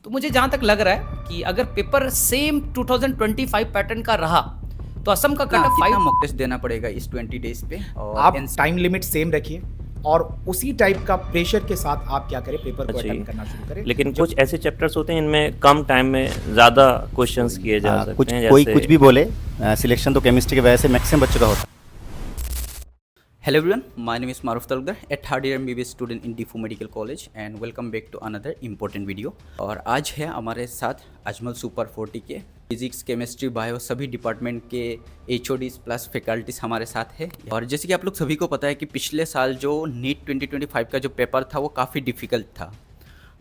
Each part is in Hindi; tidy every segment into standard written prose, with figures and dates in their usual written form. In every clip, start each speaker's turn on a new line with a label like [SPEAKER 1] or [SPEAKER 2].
[SPEAKER 1] तो मुझे जहाँ तक लग रहा है कि अगर पेपर सेम 2025 पैटर्न का रहा तो असम का कट ऑफ
[SPEAKER 2] कितना
[SPEAKER 1] 5
[SPEAKER 2] मॉक टेस्ट देना पड़ेगा इस 20 डेज पे? और
[SPEAKER 3] आप टाइम लिमिट सेम रखिए और उसी टाइप का प्रेशर के साथ आप क्या करें, पेपर को
[SPEAKER 4] अच्छा
[SPEAKER 3] अटेम्प्ट
[SPEAKER 4] जी।
[SPEAKER 3] करना शुरू करें।
[SPEAKER 4] लेकिन कुछ ऐसे चैप्टर्स होते हैं इनमें कम टाइम में ज़्यादा क्वेश्चंस किए जा सकते
[SPEAKER 5] कुछ
[SPEAKER 4] हैं,
[SPEAKER 5] कोई
[SPEAKER 4] जैसे
[SPEAKER 5] कुछ भी बोले, सिलेक्शन तो केमिस्ट्री की वजह से मैक्सिमम बच्चों का होता है।
[SPEAKER 2] Hello everyone, my name is Maruf Talukdar, a third year MBBS student in DIFU Medical College and welcome back to another important video। और आज है हमारे साथ अजमल सुपर 40 के फिजिक्स, केमिस्ट्री, बायो सभी डिपार्टमेंट के HODs प्लस फैकल्टीज हमारे साथ है। और जैसे कि आप लोग सभी को पता है कि पिछले साल जो नीट 2025 का जो पेपर था वो काफ़ी डिफ़िकल्ट था,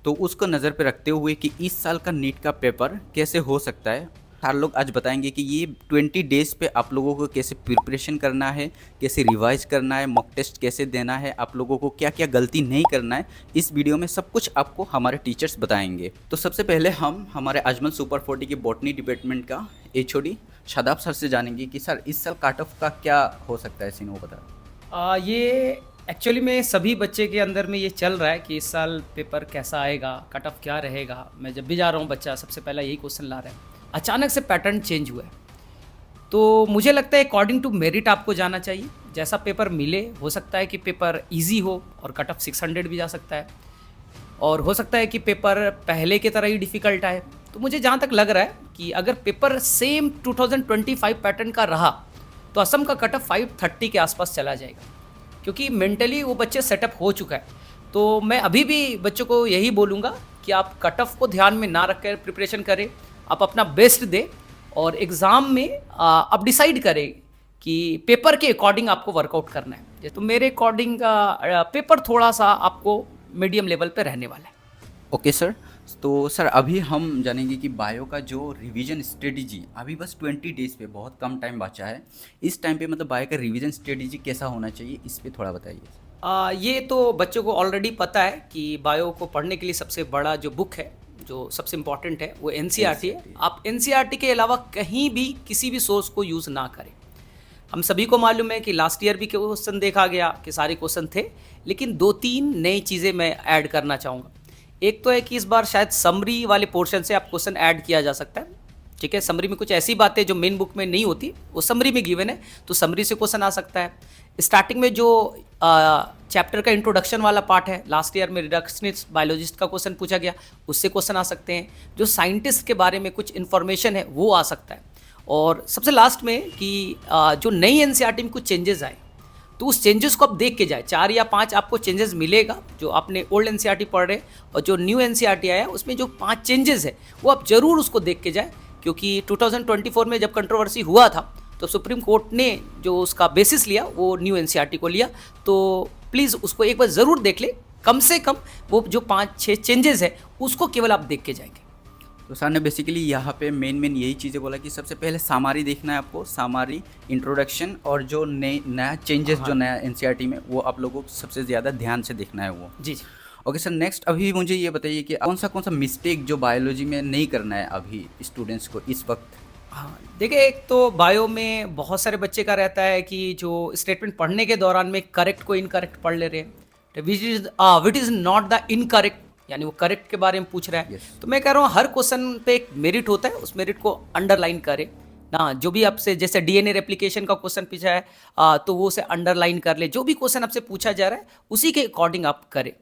[SPEAKER 2] तो उसको नज़र पे रखते हुए कि इस साल का नीट का पेपर कैसे हो सकता है, हर लोग आज बताएंगे कि ये 20 डेज़ पे आप लोगों को कैसे प्रिपरेशन करना है, कैसे रिवाइज करना है, मॉक टेस्ट कैसे देना है, आप लोगों को क्या क्या गलती नहीं करना है। इस वीडियो में सब कुछ आपको हमारे टीचर्स बताएंगे। तो सबसे पहले हम हमारे अजमल सुपर 40 के बॉटनी डिपार्टमेंट का HOD शादाब सर से जानेंगे कि सर इस साल कट ऑफ का क्या हो सकता है, सीन वो बता।
[SPEAKER 1] ये एक्चुअली में सभी बच्चे के अंदर में ये चल रहा है कि इस साल पेपर कैसा आएगा, कट ऑफ क्या रहेगा। मैं जब भी जा रहा हूँ बच्चा सबसे पहला यही क्वेश्चन ला रहा है। अचानक से पैटर्न चेंज हुआ है, तो मुझे लगता है अकॉर्डिंग टू मेरिट आपको जाना चाहिए। जैसा पेपर मिले, हो सकता है कि पेपर इजी हो और कट ऑफ 600 भी जा सकता है, और हो सकता है कि पेपर पहले की तरह ही डिफ़िकल्ट आए। तो मुझे जहाँ तक लग रहा है कि अगर पेपर सेम 2025 पैटर्न का रहा तो असम का कट ऑफ 530 के आसपास चला जाएगा, क्योंकि मेंटली वो बच्चे सेटअप हो चुका है। तो मैं अभी भी बच्चों को यही बोलूँगा कि आप कट ऑफ को ध्यान में ना रख कर प्रिपरेशन करें, आप अपना बेस्ट दें और एग्ज़ाम में आप डिसाइड करें कि पेपर के अकॉर्डिंग आपको वर्कआउट करना है। तो मेरे अकॉर्डिंग पेपर थोड़ा सा आपको मीडियम लेवल पे रहने वाला है।
[SPEAKER 2] ओके सर, तो सर अभी हम जानेंगे कि बायो का जो रिवीजन स्ट्रेटजी अभी बस 20 डेज़ पे बहुत कम टाइम बचा है, इस टाइम पे मतलब बायो का रिवीजन स्ट्रेटजी कैसा होना चाहिए, इस पे थोड़ा बताइए।
[SPEAKER 1] ये तो बच्चों को ऑलरेडी पता है कि बायो को पढ़ने के लिए सबसे बड़ा जो बुक है, जो सबसे इम्पॉर्टेंट है, वो NCERT है। आप NCERT के अलावा कहीं भी किसी भी सोर्स को यूज़ ना करें। हम सभी को मालूम है कि लास्ट ईयर भी क्वेश्चन देखा गया कि सारे क्वेश्चन थे, लेकिन 2-3 नई चीज़ें मैं ऐड करना चाहूँगा। एक तो है कि इस बार शायद समरी वाले पोर्शन से आप क्वेश्चन ऐड किया जा सकता है। ठीक है, समरी में कुछ ऐसी बातें जो मेन बुक में नहीं होती वो समरी में गिवन है, तो समरी से क्वेश्चन आ सकता है। स्टार्टिंग में जो चैप्टर का इंट्रोडक्शन वाला पार्ट है, लास्ट ईयर में रिडक्शनिस्ट बायोलॉजिस्ट का क्वेश्चन पूछा गया, उससे क्वेश्चन आ सकते हैं। जो साइंटिस्ट के बारे में कुछ इन्फॉर्मेशन है वो आ सकता है। और सबसे लास्ट में कि जो नई NCERT में कुछ चेंजेस आए, तो उस चेंजेस को आप देख के जाए। 4 या 5 आपको चेंजेस मिलेगा जो आपने ओल्ड NCERT पढ़ रहे, और जो न्यू NCERT आया उसमें जो 5 चेंजेस है वो आप ज़रूर उसको देख के जाए, क्योंकि 2024 में जब कंट्रोवर्सी हुआ था तो सुप्रीम कोर्ट ने जो उसका बेसिस लिया वो न्यू NCERT को लिया। तो प्लीज़ उसको एक बार ज़रूर देख ले, कम से कम वो जो 5-6 चेंजेस है उसको केवल आप देख के जाएंगे।
[SPEAKER 2] तो सर ने बेसिकली यहाँ पे मेन यही चीज़ें बोला कि सबसे पहले सामारी देखना है आपको, सामारी, इंट्रोडक्शन, और जो नया चेंजेस जो नया NCERT में वो आप लोगों को सबसे ज़्यादा ध्यान से देखना है वो।
[SPEAKER 1] जी जी।
[SPEAKER 2] ओके सर, नेक्स्ट अभी मुझे ये बताइए कि कौन सा मिस्टेक जो बायोलॉजी में नहीं करना है अभी स्टूडेंट्स को इस वक्त।
[SPEAKER 1] हाँ, देखिए, एक तो बायो में बहुत सारे बच्चे का रहता है कि जो स्टेटमेंट पढ़ने के दौरान में करेक्ट को इनकरेक्ट पढ़ ले रहे हैं, which is not the incorrect, यानी वो करेक्ट के बारे में पूछ रहा है। तो मैं कह रहा हूँ हर क्वेश्चन पे एक मेरिट होता है, उस मेरिट को अंडरलाइन करें ना। जो भी आपसे जैसे DNA रेप्लिकेशन का क्वेश्चन पूछा है तो वो उसे अंडरलाइन कर ले। जो भी क्वेश्चन आपसे पूछा जा रहा है उसी के अकॉर्डिंग आप करें।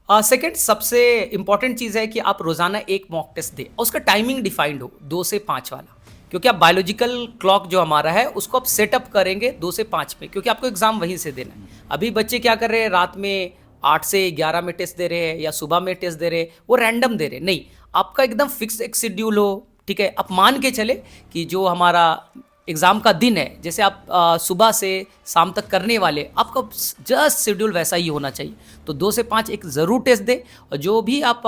[SPEAKER 1] सेकेंड सबसे इंपॉर्टेंट चीज़ है कि आप रोज़ाना एक मॉक टेस्ट दें और उसका टाइमिंग डिफाइंड हो 2 से 5 वाला, क्योंकि आप बायोलॉजिकल क्लॉक जो हमारा है उसको आप सेटअप करेंगे 2 से 5 में, क्योंकि आपको एग्जाम वहीं से देना है। अभी बच्चे क्या कर रहे हैं, रात में 8 से 11 में टेस्ट दे रहे हैं या सुबह में टेस्ट दे रहे हैं, वो रैंडम दे रहे हैं। नहीं, आपका एकदम फिक्स एक शेड्यूल हो। ठीक है, आप मान के चले कि जो हमारा एग्ज़ाम का दिन है, जैसे आप सुबह से शाम तक करने वाले, आपका जस्ट शेड्यूल वैसा ही होना चाहिए। तो 2 से 5 एक ज़रूर टेस्ट दें, और जो भी आप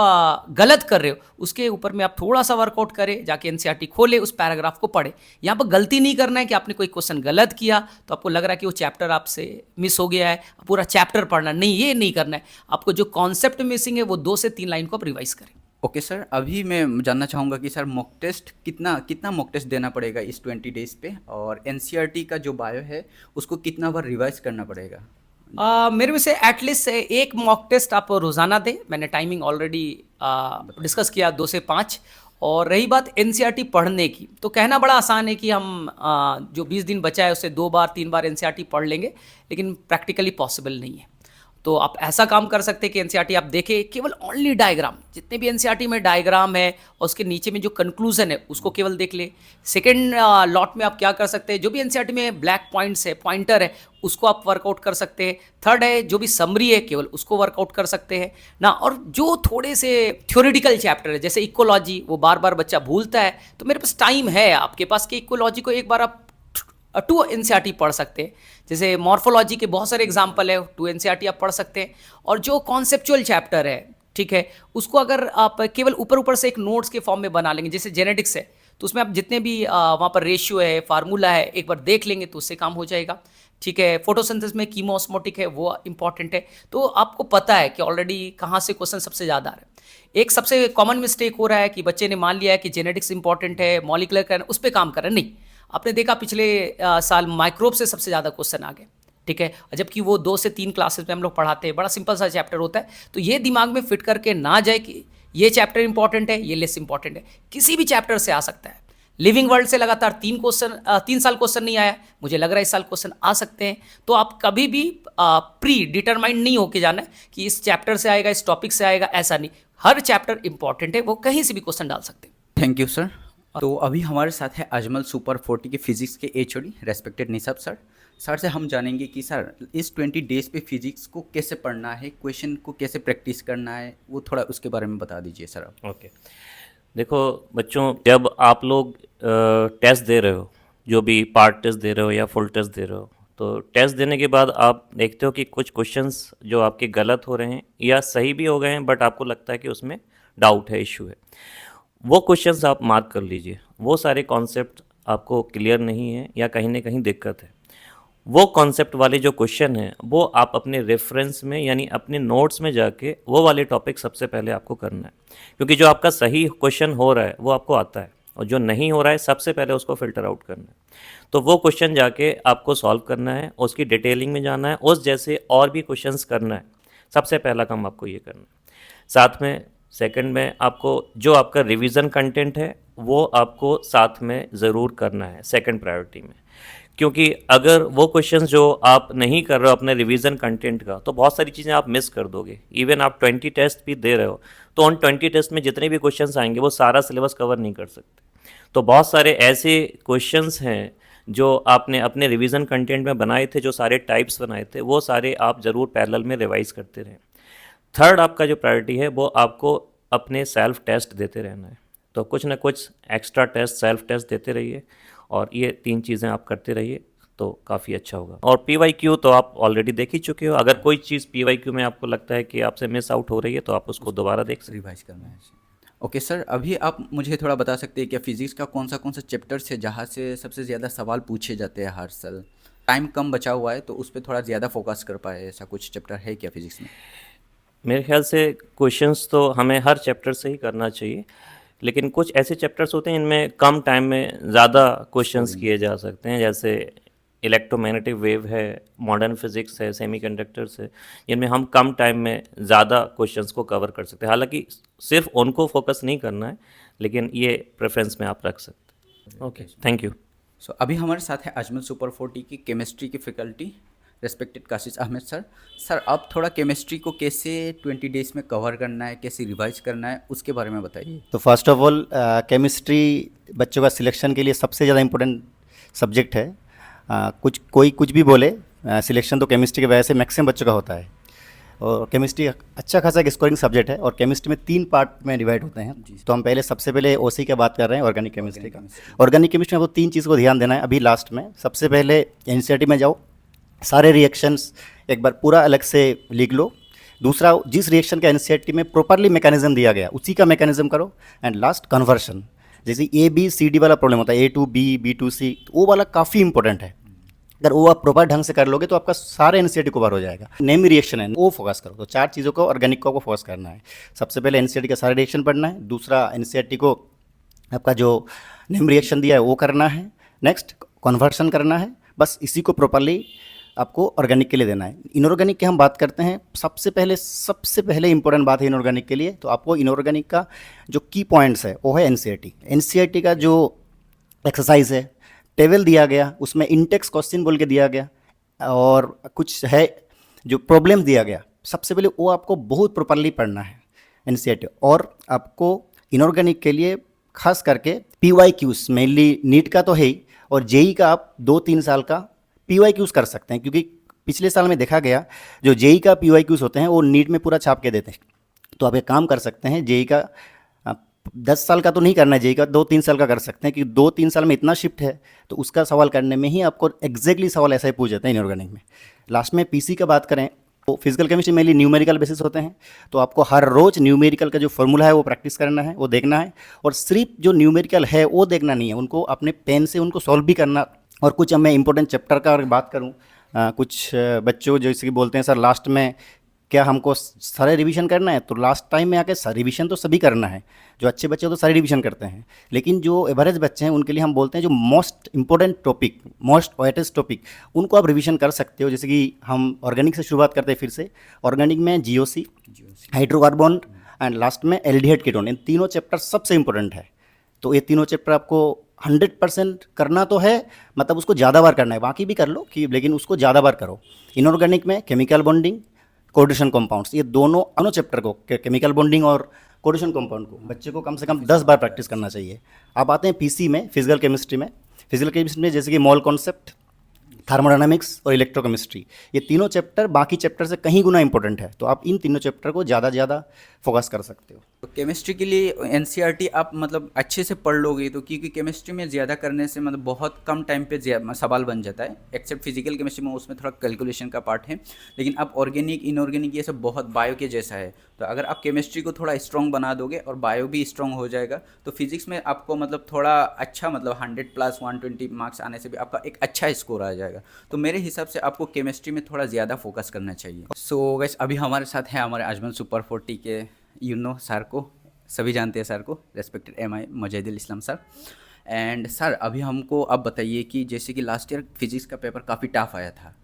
[SPEAKER 1] गलत कर रहे हो उसके ऊपर में आप थोड़ा सा वर्कआउट करें, जाके NCERT खोले, उस पैराग्राफ को पढ़े। यहाँ पर गलती नहीं करना है कि आपने कोई क्वेश्चन गलत किया तो आपको लग रहा है कि वो चैप्टर आपसे मिस हो गया है, पूरा चैप्टर पढ़ना नहीं, ये नहीं करना है। आपको जो कॉन्सेप्ट मिसिंग है वो 2 से 3 लाइन को आप रिवाइज करें।
[SPEAKER 2] ओके सर, अभी मैं जानना चाहूँगा कि सर मॉक टेस्ट कितना मॉक टेस्ट देना पड़ेगा इस 20 डेज़ पे, और NCERT का जो बायो है उसको कितना बार रिवाइज करना पड़ेगा
[SPEAKER 1] मेरे में से एटलीस्ट एक मॉक टेस्ट आप रोज़ाना दें। मैंने टाइमिंग ऑलरेडी डिस्कस किया 2 से 5। और रही बात एनसीईआरटी पढ़ने की, तो कहना बड़ा आसान है कि हम जो 20 दिन बचा है उससे 2 बार 3 बार एनसीईआरटी पढ़ लेंगे, लेकिन प्रैक्टिकली पॉसिबल नहीं है। तो आप ऐसा काम कर सकते हैं कि एनसीईआरटी आप देखें, केवल ओनली डायग्राम, जितने भी एनसीईआरटी में डायग्राम है और उसके नीचे में जो कंक्लूजन है उसको केवल देख ले। सेकेंड लॉट में आप क्या कर सकते हैं, जो भी एनसीईआरटी में ब्लैक पॉइंट्स है, पॉइंटर है, उसको आप वर्कआउट कर सकते हैं। थर्ड है जो भी समरी है केवल उसको वर्कआउट कर सकते हैं ना। और जो थोड़े से थ्योरेटिकल चैप्टर है जैसे इकोलॉजी, वो बार बार बच्चा भूलता है, तो मेरे पास टाइम है आपके पास कि इकोलॉजी को एक बार आप 2 एनसीईआरटी पढ़ सकते हैं। जैसे मॉर्फोलॉजी के बहुत सारे एग्जाम्पल है, 2 एनसीईआरटी आप पढ़ सकते हैं। और जो कॉन्सेप्चुअल चैप्टर है, ठीक है, उसको अगर आप केवल ऊपर ऊपर से एक नोट्स के फॉर्म में बना लेंगे, जैसे जेनेटिक्स है तो उसमें आप जितने भी वहाँ पर रेशियो है, फार्मूला है, एक बार देख लेंगे तो उससे काम हो जाएगा। ठीक है, फोटोसिंथेसिस में कीमोस्मोटिक है, वो इंपॉर्टेंट है। तो आपको पता है कि ऑलरेडी कहाँ से क्वेश्चन सबसे ज़्यादा आ रहे हैं। एक सबसे कॉमन मिस्टेक हो रहा है कि बच्चे ने मान लिया है कि जेनेटिक्स इंपॉर्टेंट है, मॉलिकुलर करना, उस पर काम कर रहे हैं। नहीं, आपने देखा पिछले साल माइक्रोब से सबसे ज़्यादा क्वेश्चन आ गए। ठीक है, जबकि वो 2 से 3 क्लासेस में हम लोग पढ़ाते हैं, बड़ा सिंपल सा चैप्टर होता है। तो ये दिमाग में फिट करके ना जाए कि ये चैप्टर इंपॉर्टेंट है, ये लेस इंपॉर्टेंट है। किसी भी चैप्टर से आ सकता है। लिविंग वर्ल्ड से लगातार 3 साल क्वेश्चन नहीं आया, मुझे लग रहा है इस साल क्वेश्चन आ सकते हैं। तो आप कभी भी प्री डिटरमाइंड नहीं होके जाना है कि इस चैप्टर से आएगा, इस टॉपिक से आएगा, ऐसा नहीं। हर चैप्टर इंपॉर्टेंट है, वो कहीं से भी क्वेश्चन डाल सकते हैं।
[SPEAKER 2] Thank you sir. तो अभी हमारे साथ है अजमल सुपर 40 के फिजिक्स के एचओडी रेस्पेक्टेड निसाब सर। सर से हम जानेंगे कि सर इस 20 डेज पे फिजिक्स को कैसे पढ़ना है, क्वेश्चन को कैसे प्रैक्टिस करना है, वो थोड़ा उसके बारे में बता दीजिए सर आप।
[SPEAKER 4] ओके, देखो बच्चों, जब आप लोग टेस्ट दे रहे हो, जो भी पार्ट टेस्ट दे रहे हो या फुल टेस्ट दे रहे हो, तो टेस्ट देने के बाद आप देखते हो कि कुछ क्वेश्चंस जो आपके गलत हो रहे हैं या सही भी हो गए हैं, बट आपको लगता है कि उसमें डाउट है, इशू है, वो क्वेश्चंस आप मार्क कर लीजिए। वो सारे कॉन्सेप्ट आपको क्लियर नहीं है या कहीं ना कहीं दिक्कत है, वो कॉन्सेप्ट वाले जो क्वेश्चन हैं वो आप अपने रेफरेंस में यानी अपने नोट्स में जाके वो वाले टॉपिक सबसे पहले आपको करना है। क्योंकि जो आपका सही क्वेश्चन हो रहा है वो आपको आता है, और जो नहीं हो रहा है सबसे पहले उसको फिल्टर आउट करना है। तो वो क्वेश्चन जाके आपको सॉल्व करना है, उसकी डिटेलिंग में जाना है, उस जैसे और भी क्वेश्चंस करना है। सबसे पहला काम आपको ये करना है। साथ में सेकंड में आपको जो आपका रिवीजन कंटेंट है वो आपको साथ में ज़रूर करना है सेकंड प्रायोरिटी में। क्योंकि अगर वो क्वेश्चंस जो आप नहीं कर रहे हो अपने रिवीजन कंटेंट का, तो बहुत सारी चीज़ें आप मिस कर दोगे। इवन आप 20 टेस्ट भी दे रहे हो तो उन 20 टेस्ट में जितने भी क्वेश्चंस आएंगे वो सारा सिलेबस कवर नहीं कर सकते। तो बहुत सारे ऐसे क्वेश्चंस हैं जो आपने अपने रिवीजन कंटेंट में बनाए थे, जो सारे टाइप्स बनाए थे, वो सारे आप ज़रूर पैरेलल में रिवाइज करते रहें। थर्ड आपका जो प्रायोरिटी है वो आपको अपने सेल्फ टेस्ट देते रहना है। तो कुछ ना कुछ एक्स्ट्रा टेस्ट, सेल्फ टेस्ट देते रहिए, और ये 3 चीज़ें आप करते रहिए तो काफ़ी अच्छा होगा। और PYQ तो आप ऑलरेडी देख ही चुके हो। अगर कोई चीज़ PYQ में आपको लगता है कि आपसे मिस आउट हो रही है तो आप उसको दोबारा देख सकते हैं।
[SPEAKER 2] रिवाइज करना है। ओके सर, अभी आप मुझे थोड़ा बता सकते हैं क्या फिजिक्स का कौन सा चैप्टर्स है जहाँ से सबसे ज़्यादा सवाल पूछे जाते हैं हर साल? टाइम कम बचा हुआ है तो उस पर थोड़ा ज़्यादा फोकस कर पाए, ऐसा कुछ चैप्टर है क्या फिजिक्स में?
[SPEAKER 4] मेरे ख्याल से क्वेश्चंस तो हमें हर चैप्टर से ही करना चाहिए, लेकिन कुछ ऐसे चैप्टर्स होते हैं इनमें कम टाइम में ज़्यादा क्वेश्चंस किए जा सकते हैं। जैसे इलेक्ट्रोमैग्नेटिक वेव है, मॉडर्न फिजिक्स है, सेमीकंडक्टर्स है, इनमें हम कम टाइम में ज़्यादा क्वेश्चंस को कवर कर सकते हैं। हालांकि सिर्फ उनको फोकस नहीं करना है, लेकिन ये प्रेफरेंस में आप रख सकते हैं। Okay, thank you.
[SPEAKER 2] सो अभी हमारे साथ है अजमल सुपर 40 की केमिस्ट्री की faculty respected Kashish Ahmad sir. Sir आप थोड़ा केमिस्ट्री को कैसे 20 डेज में कवर करना है, कैसे रिवाइज करना है, उसके बारे में बताइए।
[SPEAKER 5] तो फर्स्ट ऑफ ऑल केमिस्ट्री बच्चों का सिलेक्शन के लिए सबसे ज़्यादा इम्पोर्टेंट सब्जेक्ट है। कोई कुछ भी बोले, सिलेक्शन तो केमिस्ट्री की वजह से मैक्सिमम बच्चों का होता है। और केमिस्ट्री अच्छा खासा एक स्कोरिंग सब्जेक्ट है, और केमिस्ट्री में 3 पार्ट में डिवाइड होते हैं। तो हम सबसे पहले OC की बात कर रहे हैं, ऑर्गेनिक केमिस्ट्री का। ऑर्गेनिक केमिस्ट्री में आपको 3 चीज़ को ध्यान देना है अभी लास्ट में। सबसे पहले NCERT में जाओ, सारे रिएक्शंस एक बार पूरा अलग से लिख लो। दूसरा, जिस रिएक्शन का NCERT में प्रॉपरली मैकेनिज्म दिया गया उसी का मैकेनिज्म करो। And last, conversion. जैसे ABCD वाला प्रॉब्लम होता है, A to B, B to C, वो वाला काफ़ी इंपॉर्टेंट है। अगर वो आप प्रॉपर ढंग से कर लोगे तो आपका सारे NCERT कवर हो जाएगा। नेम रिएक्शन है वो फोकस करो। तो 4 चीज़ों को ऑर्गेनिक को फोकस करना है। सबसे पहले NCERT का सारे रिएक्शन पढ़ना है। दूसरा, NCERT को आपका जो नेम रिएक्शन दिया है वो करना है। नेक्स्ट, कन्वर्शन करना है। बस इसी को प्रॉपरली आपको ऑर्गेनिक के लिए देना है। इनऑर्गेनिक की हम बात करते हैं, सबसे पहले इंपॉर्टेंट बात है इनऑर्गेनिक के लिए, तो आपको इनऑर्गेनिक का जो की पॉइंट्स है वो है एनसीईआरटी का जो एक्सरसाइज है, टेबल दिया गया, उसमें इंटेक्स क्वेश्चन बोल के दिया गया और कुछ है जो प्रॉब्लम दिया गया, सबसे पहले वो आपको बहुत प्रॉपरली पढ़ना है एनसीईआरटी। और आपको इनऑर्गेनिक के लिए खास करके पीवाईक्यूज, मेनली नीट का तो है ही, और जेई का आप 2-3 साल का पीवाईक्यूज कर सकते हैं, क्योंकि पिछले साल में देखा गया जो जेई का पीवाईक्यूज होते हैं वो नीट में पूरा छाप के देते हैं। तो आप एक काम कर सकते हैं, जेई का 10 साल का तो नहीं करना है, जेई का 2-3 साल का कर सकते हैं, क्योंकि 2-3 साल में इतना शिफ्ट है तो उसका सवाल करने में ही आपको एग्जैक्टली सवाल ऐसा ही पूछ जाते हैं इनऑर्गेनिक में। लास्ट में पीसी का बात करें तो physical chemistry mainly numerical basis होते हैं, तो आपको हर रोज़ न्यूमेरिकल का जो फॉर्मूला है वो प्रैक्टिस करना है, वो देखना है, और सिर्फ जो न्यूमेरिकल है वो देखना नहीं है, उनको अपने पेन से उनको सॉल्व भी करना। और कुछ मैं इंपॉर्टेंट चैप्टर का अगर बात करूँ, कुछ बच्चों जैसे कि बोलते हैं सर लास्ट में क्या हमको सारे रिवीजन करना है, तो लास्ट टाइम में आके रिवीजन तो सभी करना है, जो अच्छे बच्चे हो तो सारे रिवीजन करते हैं, लेकिन जो एवरेज बच्चे हैं उनके लिए हम बोलते हैं जो most important topic, most wettest topic, उनको आप रिवीजन कर सकते हो। जैसे कि हम ऑर्गेनिक से शुरुआत करते हैं फिर से, ऑर्गेनिक में जीओसी, हाइड्रोकार्बन एंड लास्ट में एल्डिहाइड कीटोन, इन तीनों चैप्टर सबसे इंपॉर्टेंट है। तो ये तीनों चैप्टर आपको 100% करना तो है, मतलब उसको ज़्यादा बार करना है, बाकी भी कर लो कि, लेकिन उसको ज़्यादा बार करो। इनऑर्गेनिक में केमिकल बॉन्डिंग, कोऑर्डिनेशन कंपाउंड्स, ये दोनों चैप्टर को, केमिकल बॉन्डिंग और कोऑर्डिनेशन कंपाउंड को बच्चे को कम से कम 10 बार प्रैक्टिस करना चाहिए। अब आते हैं पीसी में, फिजिकल केमिस्ट्री में जैसे कि मोल कॉन्सेप्ट, थर्मोडायनामिक्स और इलेक्ट्रोकेमिस्ट्री, ये तीनों चैप्टर बाकी चैप्टर से कहीं गुना इंपॉर्टेंट है, तो आप इन तीनों चैप्टर को ज़्यादा फोकस कर सकते हो।
[SPEAKER 2] तो केमिस्ट्री के लिए एनसीईआरटी आप मतलब अच्छे से पढ़ लोगे तो, क्योंकि केमिस्ट्री में ज़्यादा करने से मतलब बहुत कम टाइम पे सवाल बन जाता है, एक्सेप्ट फिजिकल केमिस्ट्री में उसमें थोड़ा कैलकुलेशन का पार्ट है, लेकिन अब ऑर्गेनिक इनऑर्गेनिक ये सब बहुत बायो के जैसा है। तो अगर आप केमिस्ट्री को थोड़ा स्ट्रॉन्ग बना दोगे और बायो भी स्ट्रॉन्ग हो जाएगा, तो फिजिक्स में आपको मतलब थोड़ा अच्छा, मतलब 100+ 120 मार्क्स आने से भी आपका एक अच्छा स्कोर आ जाएगा। तो मेरे हिसाब से आपको केमिस्ट्री में थोड़ा ज़्यादा फोकस करना चाहिए। सो गाइस, अभी हमारे साथ हैं हमारे अजमल सुपर 40 के सर को, सभी जानते हैं सर को, respected MI Mujahidul Islam sir. And sir, अभी हमको आप बताइए कि जैसे कि लास्ट ईयर फिजिक्स का पेपर काफ़ी टफ आया था,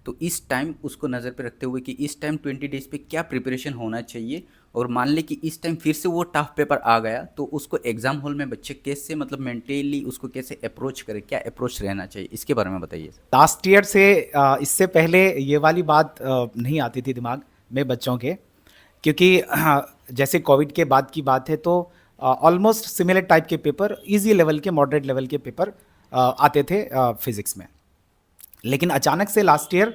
[SPEAKER 2] तो इस टाइम उसको नज़र पे रखते हुए कि इस टाइम 20 डेज़ पे क्या प्रिपरेशन होना चाहिए, और मान ले कि इस टाइम फिर से वो टफ पेपर आ गया तो उसको एग्ज़ाम हॉल में बच्चे कैसे, मतलब मेंटली उसको कैसे अप्रोच करें, क्या अप्रोच रहना चाहिए, इसके बारे में बताइए।
[SPEAKER 3] लास्ट ईयर से इससे पहले ये वाली बात नहीं आती थी दिमाग में बच्चों के, क्योंकि जैसे कोविड के बाद की बात है तो ऑलमोस्ट सिमिलर टाइप के पेपर, इजी लेवल के, मॉडरेट लेवल के पेपर आते थे फिज़िक्स में। लेकिन अचानक से लास्ट ईयर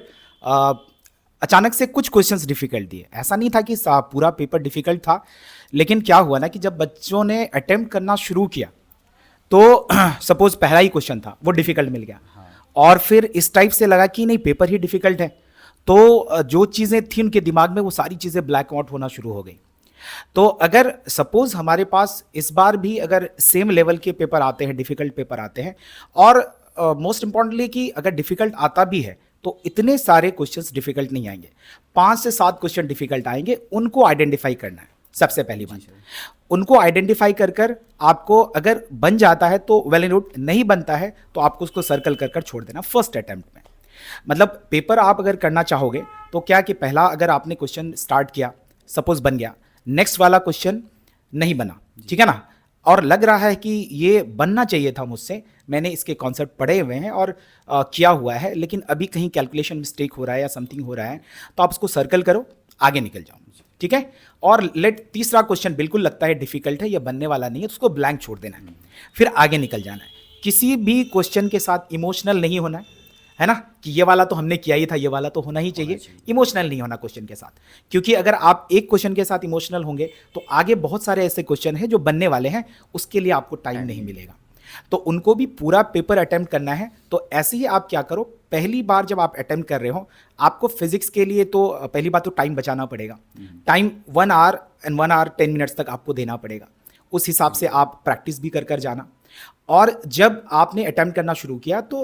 [SPEAKER 3] अचानक से कुछ क्वेश्चंस डिफ़िकल्ट दिए। ऐसा नहीं था कि पूरा पेपर डिफ़िकल्ट था, लेकिन क्या हुआ ना कि जब बच्चों ने अटेम्प्ट करना शुरू किया तो सपोज पहला ही क्वेश्चन था वो डिफ़िकल्ट मिल गया, और फिर इस टाइप से लगा कि नहीं पेपर ही डिफ़िकल्ट है, तो जो चीज़ें थी उनके दिमाग में वो सारी चीज़ें ब्लैक आउट होना शुरू हो गई। तो अगर सपोज हमारे पास इस बार भी अगर सेम लेवल के पेपर आते हैं, डिफ़िकल्ट पेपर आते हैं, और मोस्ट इंपॉर्टेंटली कि अगर डिफ़िकल्ट आता भी है तो इतने सारे क्वेश्चंस डिफ़िकल्ट नहीं आएंगे, 5 से 7 क्वेश्चन डिफ़िकल्ट आएंगे, उनको आइडेंटिफाई करना है सबसे पहली बात। उनको आइडेंटिफाई कर आपको अगर बन जाता है तो वेल एंड गुड, नहीं बनता है तो आपको उसको सर्कल कर छोड़ देना फर्स्ट अटेम्प्ट में। मतलब पेपर आप अगर करना चाहोगे तो क्या कि पहला अगर आपने क्वेश्चन स्टार्ट किया, सपोज बन गया, नेक्स्ट वाला क्वेश्चन नहीं बना, ठीक है ना, और लग रहा है कि ये बनना चाहिए था मुझसे, मैंने इसके कॉन्सेप्ट पढ़े हुए हैं और किया हुआ है, लेकिन अभी कहीं कैलकुलेशन मिस्टेक हो रहा है या समथिंग हो रहा है, तो आप उसको सर्कल करो, आगे निकल जाओ, ठीक है। और तीसरा क्वेश्चन बिल्कुल लगता है डिफिकल्ट है, ये बनने वाला नहीं है, तो उसको ब्लैंक छोड़ देना है, फिर आगे निकल जाना है। किसी भी क्वेश्चन के साथ इमोशनल नहीं होना है ना, कि ये वाला तो हमने किया ही था, ये वाला तो होना ही चाहिए। इमोशनल नहीं होना क्वेश्चन के साथ, क्योंकि अगर आप एक क्वेश्चन के साथ इमोशनल होंगे तो आगे बहुत सारे ऐसे क्वेश्चन हैं जो बनने वाले हैं, उसके लिए आपको टाइम नहीं मिलेगा, तो उनको भी पूरा पेपर अटेम्प्ट करना है। तो ऐसे ही आप क्या करो, पहली बार जब आप अटेम्प्ट कर रहे हो, आपको फिजिक्स के लिए तो पहली बात तो टाइम बचाना पड़ेगा, time 1 hour and 1 hour 10 minutes तक आपको देना पड़ेगा, उस हिसाब से आप प्रैक्टिस भी कर जाना। और जब आपने अटेम्प्ट करना शुरू किया तो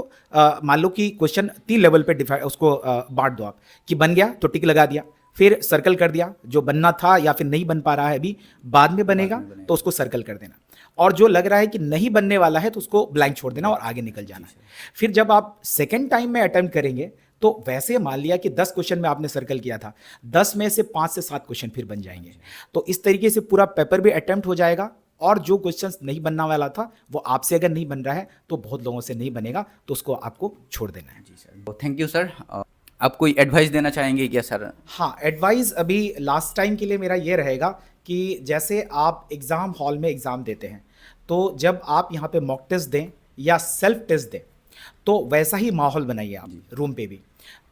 [SPEAKER 3] मान लो कि क्वेश्चन 3 लेवल पे उसको बांट दो आप, कि बन गया तो टिक लगा दिया, फिर सर्कल कर दिया, जो बनना था या फिर नहीं बन पा रहा है अभी बाद में बनेगा तो उसको सर्कल कर देना, और जो लग रहा है कि नहीं बनने वाला है तो उसको ब्लैंक छोड़ देना और आगे निकल जाना है। फिर जब आप सेकेंड टाइम में अटेम्प्ट करेंगे तो वैसे मान लिया कि 10 क्वेश्चन में आपने सर्कल किया था, 10 में से 5 से 7 क्वेश्चन फिर बन जाएंगे। तो इस तरीके से पूरा पेपर भी अटेम्प्ट हो जाएगा, और जो क्वेश्चंस नहीं बनने वाला था वो आपसे अगर नहीं बन रहा है तो बहुत लोगों से नहीं बनेगा, तो उसको आपको छोड़ देना है।
[SPEAKER 2] जी सर, थैंक यू सर। आप कोई एडवाइस देना चाहेंगे क्या सर?
[SPEAKER 3] हाँ, एडवाइस अभी लास्ट टाइम के लिए मेरा ये रहेगा कि जैसे आप एग्ज़ाम हॉल में एग्ज़ाम देते हैं, तो जब आप यहाँ पे मॉक टेस्ट दें या सेल्फ टेस्ट दें, तो वैसा ही माहौल बनाइए आप रूम पे भी।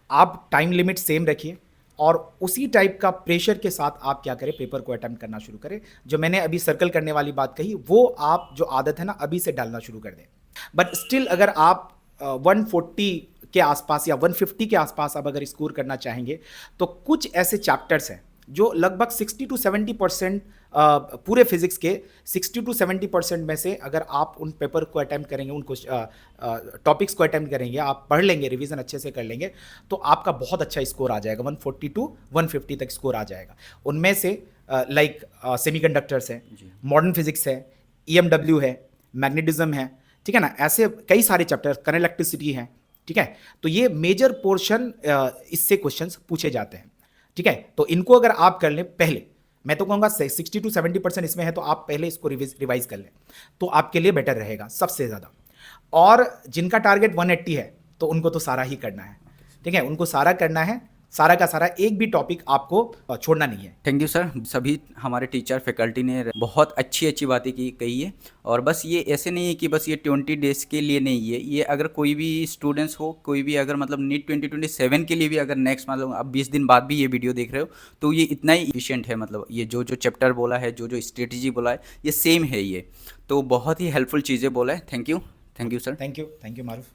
[SPEAKER 3] आप टाइम लिमिट सेम रखिए, और उसी टाइप का प्रेशर के साथ आप क्या करें, पेपर को अटेम्प्ट करना शुरू करें। जो मैंने अभी सर्कल करने वाली बात कही, वो आप जो आदत है ना, अभी से डालना शुरू कर दें। बट स्टिल अगर आप 140 के आसपास या 150 के आसपास आप अगर स्कोर करना चाहेंगे, तो कुछ ऐसे चैप्टर्स हैं जो लगभग 60 to 70% पूरे फिजिक्स के 60 to 70% में से अगर आप उन पेपर को अटेम्प्ट करेंगे, उनको टॉपिक्स को अटेम्प्ट करेंगे, आप पढ़ लेंगे, रिवीजन अच्छे से कर लेंगे, तो आपका बहुत अच्छा स्कोर आ जाएगा, 140 to 150 तक स्कोर आ जाएगा। उनमें से लाइक सेमीकंडक्टर्स है, मॉडर्न फिजिक्स है, EMW है, मैग्नेटिज्म है, ठीक है ना, ऐसे कई सारे चैप्टर, करंट इलेक्ट्रिसिटी है, ठीक है। तो ये मेजर पोर्शन इससे क्वेश्चंस पूछे जाते हैं, ठीक है। तो इनको अगर आप कर लें पहले, मैं तो कहूँगा 60 to 70% इसमें है, तो आप पहले इसको रिवाइज कर लें, तो आपके लिए बेटर रहेगा सबसे ज़्यादा। और जिनका टारगेट 180 है, तो उनको तो सारा ही करना है, ठीक है, उनको सारा करना है, सारा का सारा, एक भी टॉपिक आपको छोड़ना नहीं है।
[SPEAKER 2] Thank you sir. सभी हमारे टीचर फैकल्टी ने बहुत अच्छी अच्छी बातें कही है। और बस ये ऐसे नहीं है कि बस ये 20 डेज़ के लिए नहीं है, ये अगर कोई भी स्टूडेंट्स हो, कोई भी अगर मतलब नीट 2027 के लिए भी अगर नेक्स्ट मतलब अब 20 दिन बाद भी ये वीडियो देख रहे हो, तो ये इतना ही एफिशिएंट है। मतलब ये जो जो चैप्टर बोला है, जो जो स्ट्रेटजी बोला है, ये सेम है, ये तो बहुत ही हेल्पफुल चीज़ें बोला है। Thank you sir.
[SPEAKER 3] Thank you Maroof.